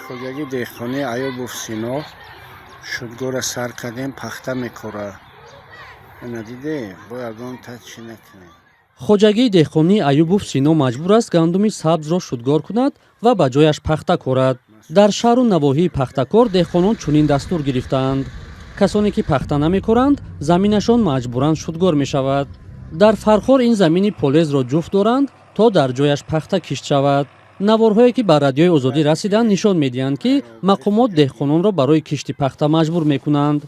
Хоҷагӣ Деҳқонӣ Аюбов Сино шудгора сар кардем, пахта мекора. Надиде бо ягон та чӣ накунем. хоҷагии деҳқонӣ Аюбов Сино маҷбур аст гандуми сабзро шудгор кунад ва ба ҷояш пахта корад. Дар шаҳру навоҳии пахтакор деҳқонон чунин дастур гирифтаанд: касоне ки пахта намекоранд, заминашон маҷбуран шудгор мешавад. Дар Фархор ин замини полезро ҷуфт доранд, то дар ҷояш пахта кишт шавад. Наворҳое ки ба радиои Озодӣ расиданд нишон медиҳанд, ки мақомот деҳқононро барои кишти пахта маҷбур мекунанд.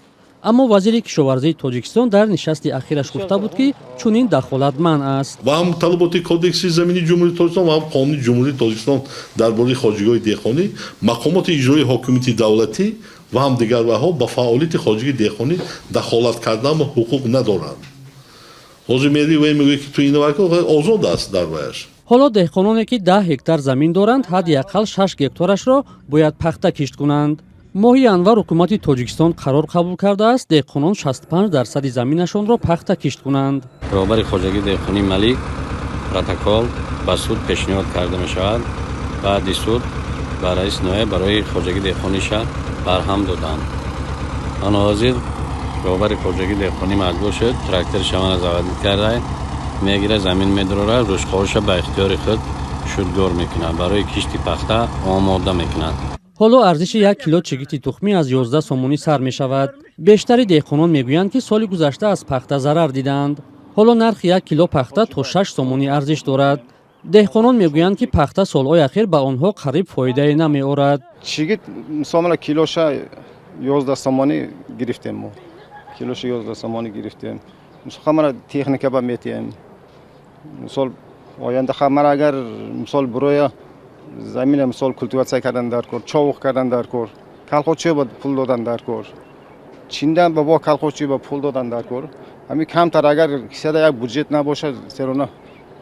аммо вазири кишоварзии Тоҷикистон дар нишасти ахираш гуфта буд, ки чунин дахолат манъ аст. ва ҳам талаботи кодекси замини ҷумҳурии Тоҷикистон ва ҳам қонуни ҷумҳурии Тоҷикистон дар бораи хоҷагиҳои деҳқонӣ мақомоти иҷроии ҳокимияти давлатӣ ва ҳам дигарҳо ба фаъолияти хоҷагии деҳқонӣ дахолат кардан ҳуқуқ надоранд. ҳозир мерӣ вай мегӯяд ки ту ин озод аст дар ваяш. ҳоло деҳқононе ки 10 ҳектар замин доранд, ҳадди ақал 6 гектарашро бояд пахта кишт кунанд. моҳи январ ҳукумати Тоҷикистон қарор қабул кардааст деҳқонон 65% заминашонро пахта кишт кунанд. баробари хоҷагии деҳқонӣ Малик протокол ба суд пешниҳод карда мешавад. баъди суд ба раис нояб барои хоҷагии деҳқонӣ шаҳр барҳам доданд. ҳозир баробари хоҷагии деҳқонӣ маҷбур шуд трактори шавана заводӣ карда мегирад, замин медурора, рӯшхоҳоша ба ихтиёри худ шудгор мекунад, барои кишти пахта омода мекунад. ҳоло арзиши 1 кило чигити тухмӣ аз 11 сомонӣ сар мешавад. бештари деҳқонон мегӯянд, ки соли гузашта аз пахта зарар диданд. ҳоло нархи 1 кило пахта то 6 сомонӣ арзиш дорад. деҳқонон мегӯянд, ки пахта солҳои ахир ба онҳо қариб фоидае намеорад. чигит мисола килоша 11 сомонӣ гирифтем мо. килоша 11 сомонӣ гирифтем. хамара техника ба метием. мисол оянда хамара агар мисол буроя замина мисол культиватсия кардан дар кор, човуқ кардан дар кор, калхочиё ба пул додан дар кор. чиндан ба калхочиё ба пул додан дар кор. ҳамин камтар агар кисада як буҷет набошад, серона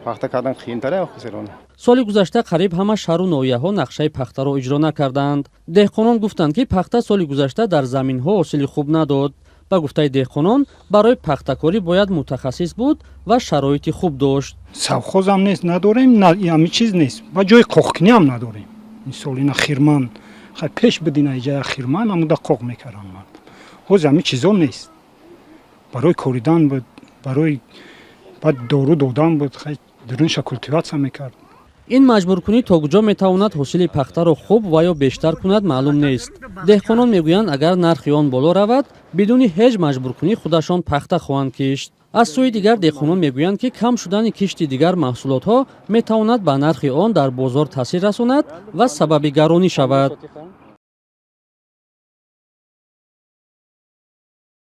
пахта кардан қиинтар аст серона. соли гузашта қариб ҳама шаҳру ноҳияҳо нақшаи пахтаро иҷро накарданд. деҳқонон гуфтанд, ки пахта соли гузашта дар заминҳо ҳосили хуб надод. ба гуфтаи деҳқонон барои пахтакорӣ бояд мутахассис буд ва шароити хуб дошт. Совхозам нест, надорем, ҳамин чиз нест. Ва ҷои қоқкунӣ ҳам надорем. мисол ина хирман, хай пеш бидина иҷая хирман амуда қоқ мекардам мардам. ҳозир ҳамин чизо нест. барои коридан буд, барои баъд дору додан буд, хай дурунша культиватсия мекард. ин маҷбуркунӣ то куҷо метавонад ҳосили пахтаро хуб ва ё бештар кунад маълум нест. деҳқонон мегӯянд, агар нархи он боло равад, бидуни ҳеҷ маҷбуркунӣ худашон пахта хоҳанд кишт. аз сӯи дигар деҳқонон мегӯянд, ки кам шудани кишти дигар маҳсулотҳо метавонад ба нархи он дар бозор таъсир расонад ва сабаби гаронӣ шавад.